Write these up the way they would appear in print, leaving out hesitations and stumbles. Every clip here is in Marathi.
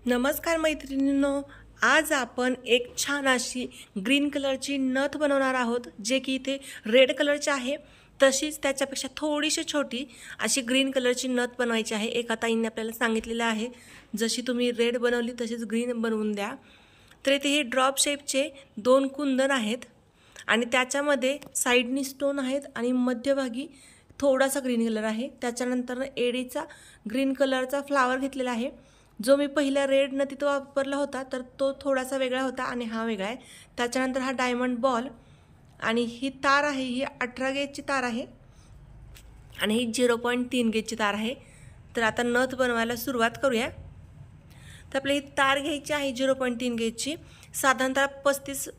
नमस्कार मैत्रिणींनो, आज आपण एक छान अशी ग्रीन कलरची नथ बनवणार आहोत, जे की इथे रेड कलरची आहे. तशीच त्याच्यापेक्षा थोडीशी छोटी अशी ग्रीन कलरची नथ बनवायची आहे. एका ताईंनी आपल्याला सांगितलेलं आहे, जशी तुम्ही रेड बनवली तशीच ग्रीन बनवून द्या. तर इथे हे ड्रॉप शेपचे 2 कुंदन आहेत आणि त्याच्यामध्ये साईडनी स्टोन आहेत आणि मध्यभागी थोडासा ग्रीन कलर आहे. त्याच्यानंतर एडीचा ग्रीन कलरचा फ्लावर घेतलेला आहे. जो मी पहिल्या रेड नथीत वापरला होता तर तो थोडासा वेगळा होता आणि हा वेगळा आहे. त्याच्यानंतर हा डायमंड बॉल आणि ही तार आहे, ही 18 गेजची तार आहे आणि ही 0.3 गेजची तार आहे. तर आता नथ बनवायला सुरुवात करूया. तर आपल्याला ही तार घ्यायची आहे 0.3 गेजची, साधारणतः 35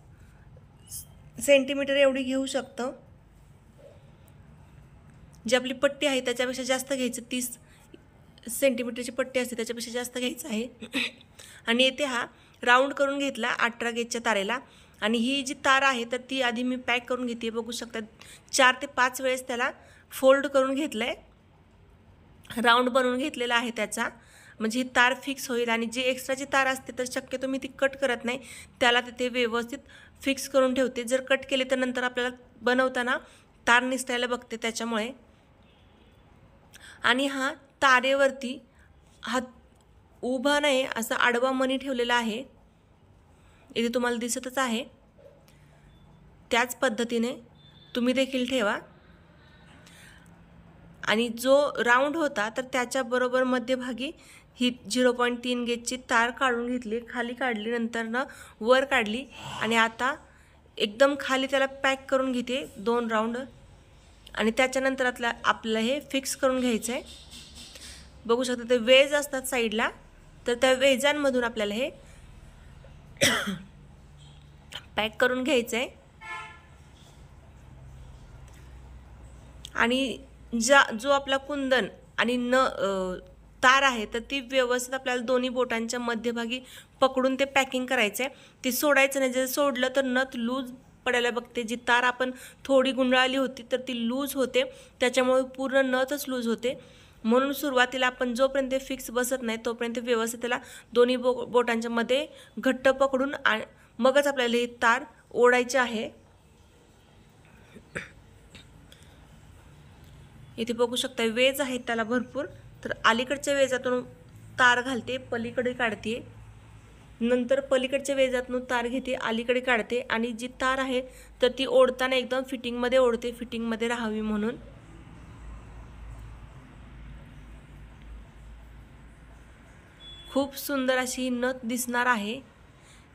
सेंटीमीटर एवढी घेऊ शकतो. जी आपली पट्टी आहे त्याच्यापेक्षा जास्त घ्यायचं, 30 सेंटीमीटरची पट्टी असते त्याच्यापेक्षा जास्त घ्यायचं आहे. आणि येथे हा राऊंड करून घेतला 18 गेजच्या तारेला. आणि ही जी तार आहे तर ती आधी मी पॅक करून घेते. बघू शकता 4 ते 5 वेळेस त्याला फोल्ड करून घेतलं आहे, राऊंड बनवून घेतलेला आहे त्याचा, म्हणजे ही तार फिक्स होईल. आणि जी एक्स्ट्राची तार असते तर शक्यतो मी ती कट करत नाही, त्याला तिथे व्यवस्थित फिक्स करून ठेवते. जर कट केले तर नंतर आपल्याला बनवताना तार निसटायला बघते त्याच्यामुळे. आणि हा तारेवरती हा उभा नाही असा आडवा मणी ठेवलेला आहे, इथे तुम्हाला दिसतच आहे. त्याच पद्धतीने तुम्ही देखील ठेवा. आणि जो राऊंड होता तर त्याच्याबरोबर मध्यभागी ही 0.3 गेजची तार काढून घेतली, खाली काढली, नंतर वर काढली आणि आता एकदम खाली त्याला पॅक करून घेते 2 राऊंड. आणि त्याच्यानंतर आपल्याला हे फिक्स करून घ्यायचं आहे. बघू शकता ते वेज असतात साईडला, तर त्या वेजांमधून आपल्याला हे पॅक करून घ्यायचं आहे. आणि जो आपला कुंदन आणि तार आहे तर ती व्यवस्थित आपल्याला दोन्ही बोटांच्या मध्यभागी पकडून ते पॅकिंग करायचं आहे. ते सोडायचं नाही, जर सोडलं तर नथ लूज पडायला बघते. जी तार आपण थोडी गुंडाळली होती तर ती लूज होते, त्याच्यामुळे पूर्ण नथच लूज होते. म्हणून सुरुवातीला आपण जोपर्यंत फिक्स बसत नाही तोपर्यंत व्यवस्थित त्याला दोन्ही बोटांच्या मध्ये घट्ट पकडून मगच आपल्याला ही तार ओढायची आहे. इथे बघू शकता वेज आहेत त्याला भरपूर, तर अलीकडच्या वेजातून तार घालते, पलीकडे काढते, नंतर पलीकडच्या वेजातून तार घेते, अलीकडे काढते. आणि जी तार आहे तर ती ओढताना एकदम फिटिंगमध्ये ओढते, फिटिंगमध्ये राहावी म्हणून. खूप सुंदर अशी ही नथ दिसणार आहे,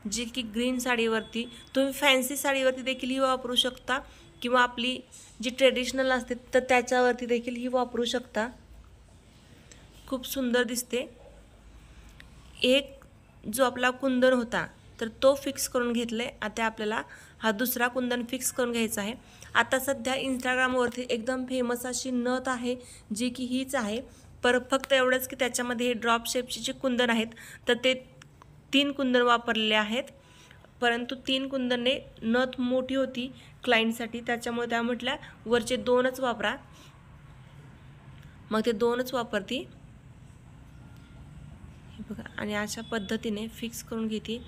जी की ग्रीन साडीवरती, तुम्ही फॅन्सी साडीवरती देखील ही वापरू शकता किंवा आपली जी ट्रेडिशनल असते तर त्याच्यावरती देखील ही वापरू शकता. खूप सुंदर दिसते. एक जो आपला कुंदन होता तर तो फिक्स करून घेतला आहे. आता आपल्याला हा दुसरा कुंदन फिक्स करून घ्यायचा आहे. आता सध्या इंस्टाग्रामवरती एकदम फेमस अशी नथ आहे, जी की हीच आहे. फक्त एवढंच की त्याच्यामध्ये हे ड्रॉप शेपचे जे कुंदन आहेत तर ते 3 कुंदन वापरलेले आहेत, परंतु 3 कुंदने नथ मोठी होती क्लायंटसाठी, त्याच्यामुळे त्या म्हटल्या वरचे 2च वापरा. मग ते 2च वापरती. हे बघा, आणि अशा पद्धतीने फिक्स करून घेते.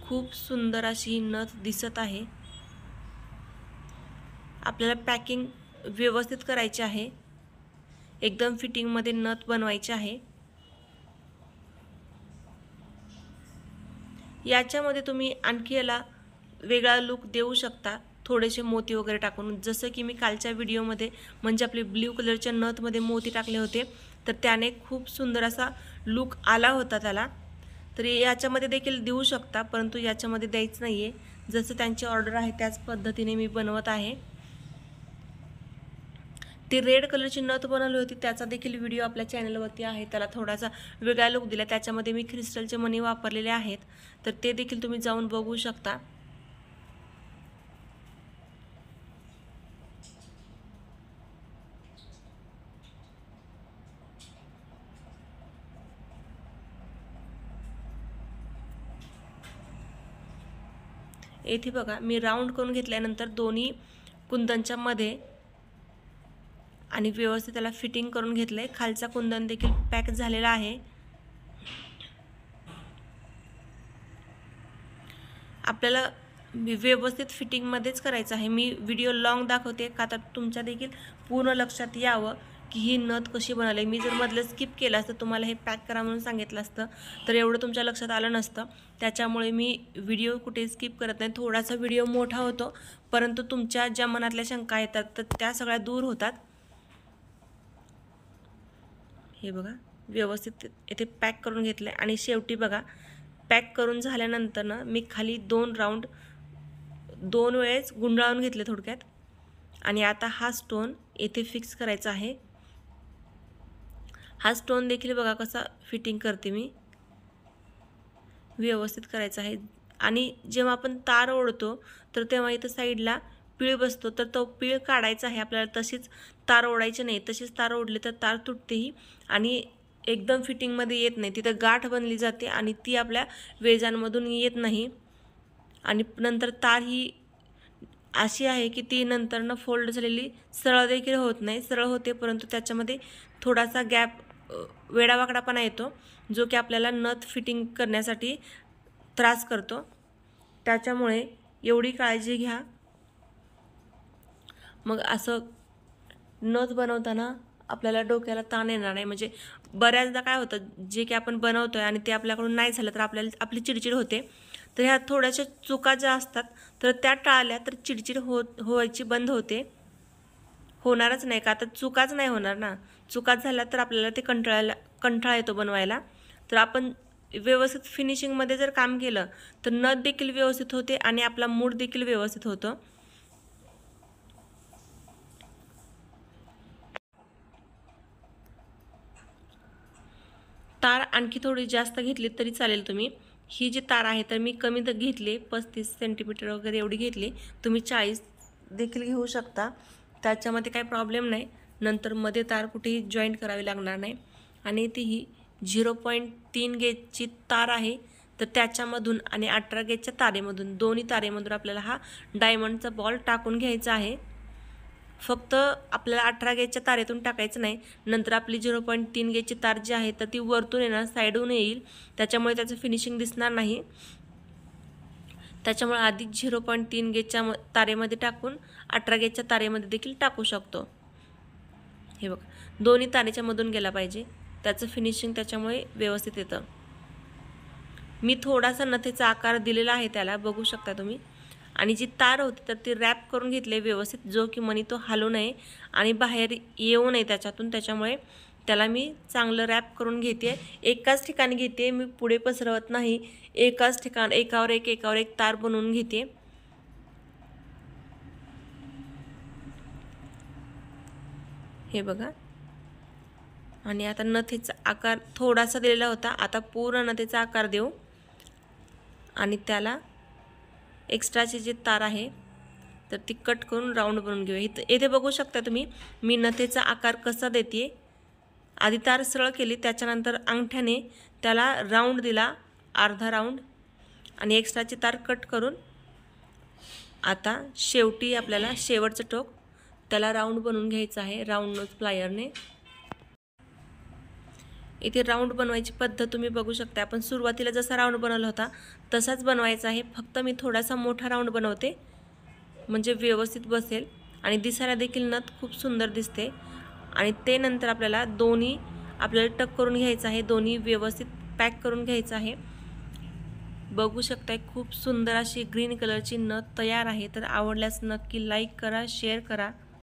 खूप सुंदर अशी ही नथ दिसत आहे. आपल्याला पॅकिंग व्यवस्थित करायची आहे, एकदम फिटिंगमध्ये नथ बनवायची आहे. याच्यामध्ये तुम्ही आणखी याला वेगळा लुक देऊ शकता, थोडेसे मोती वगैरे टाकून, जसं की मी कालच्या व्हिडिओमध्ये म्हणजे आपले ब्ल्यू कलरच्या नथमध्ये मोती टाकले होते तर त्याने खूप सुंदर असा लुक आला होता त्याला. तर याच्यामध्ये देखील देऊ शकता, परंतु याच्यामध्ये द्यायचं नाही आहे. जसं त्यांची ऑर्डर आहे त्याच पद्धतीने मी बनवत आहे. ती रेड कलरची नथ बनवली होती त्याचा देखील व्हिडिओ आपल्या चॅनलवरती आहे, त्याला थोडासा वेगळा लुक दिला. त्याच्यामध्ये मी क्रिस्टलचे मणी वापरलेले आहेत, तर ते देखील तुम्ही जाऊन बघू शकता. येथे बघा मी राऊंड करून घेतल्यानंतर दोन्ही कुंदनच्या मध्ये आणि व्यवस्थित त्याला फिटिंग करून घेतले. खालचा कुंदन देखील पॅक झालेला आहे. आपल्याला व्यवस्थित फिटिंगमध्येच करायचं आहे। मी व्हिडिओ लॉंग दाखवते का तर तुमच्या देखील पूर्ण लक्षात यावं की ही नथ कशी बनवली। मी जर मधलं स्किप केलं असतं, तुम्हाला हे पॅक करा म्हणून सांगितलं असतं, तर एवढं तुमच्या लक्षात आलं नसतं। त्याच्यामुळे मी व्हिडिओ कुठे स्किप करत नाही। थोडासा व्हिडिओ मोठा होतो, परंतु तुमच्या ज्या मनातल्या शंका येतात तर त्या सगळ्या दूर होतात। हे बघा, व्यवस्थित इथे पॅक करून घेतलं आणि शेवटी बघा, पॅक करून झाल्यानंतर ना मी खाली 2 राऊंड 2 वेळेस गुंडाळून घेतले थोडक्यात। आणि आता हा स्टोन इथे फिक्स करायचा आहे। हा स्टोन देखील बघा कसा फिटिंग करते मी, व्यवस्थित करायचा आहे। आणि जेव्हा आपण तार ओढतो तर तेव्हा इथं साईडला पीळ बसतो, तर तो पीळ काढायचा आहे आपल्याला। तशीच तार ओढायची नाही, तशीच तार ओढली तर तार तुटतेही आणि एकदम फिटिंगमध्ये येत नाही। तिथं गाठ बनली जाते आणि ती आपल्या वेजांमधून येत नाही। आणि नंतर तार ही अशी आहे की ती नंतरनं फोल्ड झालेली सरळ देखील होत नाही, सरळ होते परंतु त्याच्यामध्ये थोडासा गॅप वेडावाकडापणा येतो, जो की आपल्याला नथ फिटिंग करण्यासाठी त्रास करतो। त्याच्यामुळे एवढी काळजी घ्या। मग असं नथ बनवताना आपल्याला डोक्याला ताण येणार नाही। म्हणजे बऱ्याचदा काय होतं, जे की आपण बनवतोय आणि ते आपल्याकडून नाही झालं तर आपली चिडचिड होते। तर ह्या थोड्याशा चुका ज्या असतात तर त्या टाळल्या तर चिडचिड व्हायची बंद होते, होणारच नाही। का तर चुकाच नाही होणार ना, चुका झाल्या तर आपल्याला ते कंटाळा येतो बनवायला। तर आपण व्यवस्थित फिनिशिंगमध्ये जर काम केलं तर नथ देखील व्यवस्थित होते आणि आपला मूड देखील व्यवस्थित होतो। तार आणखी थोडी जास्त घेतली तरी चालेल तुम्ही। ही जी तार आहे तर मी कमी घेतली, 35 सेंटीमीटर वगैरे एवढी घेतली। तुम्ही 40 देखील घेऊ शकता, त्याच्यामध्ये काही प्रॉब्लेम नाही। नंतर मध्ये तार कुठेही जॉईंट करावी लागणार नाही। आणि ती ही 0.3 गेजची तार आहे, तर त्याच्यामधून आणि 18 गेजच्या तारेमधून, दोन्ही तारेमधून आपल्याला हा डायमंडचा बॉल टाकून घ्यायचा आहे। फक्त आपल्याला 18 गेजच्या तारेतून टाकायचं नाही, नंतर आपली 0.3 गेजची तार जी आहे तर ती वरतून येणार, साईडहून येईल, त्याच्यामुळे त्याचं फिनिशिंग दिसणार नाही। त्याच्यामुळे आधी 0.3 गेजच्या तारेमध्ये टाकून 18 गेजच्या तारेमध्ये देखील टाकू शकतो। हे बघा, दोन्ही तारेच्या मधून गेला पाहिजे, त्याचं फिनिशिंग त्याच्यामुळे व्यवस्थित येतं। मी थोडासा नथीचा आकार दिलेला आहे त्याला, बघू शकता तुम्ही। आणि जी तार होती तर ती रॅप करून घेतली व्यवस्थित, जो की मनी तो हलू नये आणि बाहेर येऊ नये त्याच्यातून। त्याच्यामुळे त्याला मी चांगलं रॅप करून घेते, एकाच ठिकाणी घेते, मी पुढे पसरवत नाही। एकाच ठिकाणी एकावर एक तार बनवून घेते। हे बघा, आणि आता नथीचा आकार थोडासा दिलेला होता, आता पूर्ण नथीचा आकार देऊ आणि त्याला एक्स्ट्राची जी तार आहे तर ती कट करून राऊंड बनवून घेऊ। इथे बघू शकता तुम्ही मी नथीचा आकार कसा देते। आधी तार सरळ केली, त्याच्यानंतर अंगठ्याने त्याला राऊंड दिला, अर्धा राऊंड, आणि एक्स्ट्राची तार कट करून आता शेवटी आपल्याला शेवटचं टोक त्याला राऊंड बनवून घ्यायचं आहे राऊंड नोज प्लायरने। इथे राऊंड बनवायची पद्धत तुम्ही बघू शकता। आपण सुरुवातीला जसा राऊंड बनवला होता तसाच बनवायचा आहे, फक्त मी थोडासा मोठा राऊंड बनवते म्हणजे व्यवस्थित बसेल आणि दिसायला देखील नथ खूप सुंदर दिसते। आणि ते नंतर आपल्याला दोन्ही टक करून घ्यायचं आहे, दोन्ही व्यवस्थित पॅक करून घ्यायचं आहे। बघू शकताय खूप सुंदर अशी ग्रीन कलरची नथ तयार आहे। तर आवडल्यास नक्की लाईक करा, शेअर करा।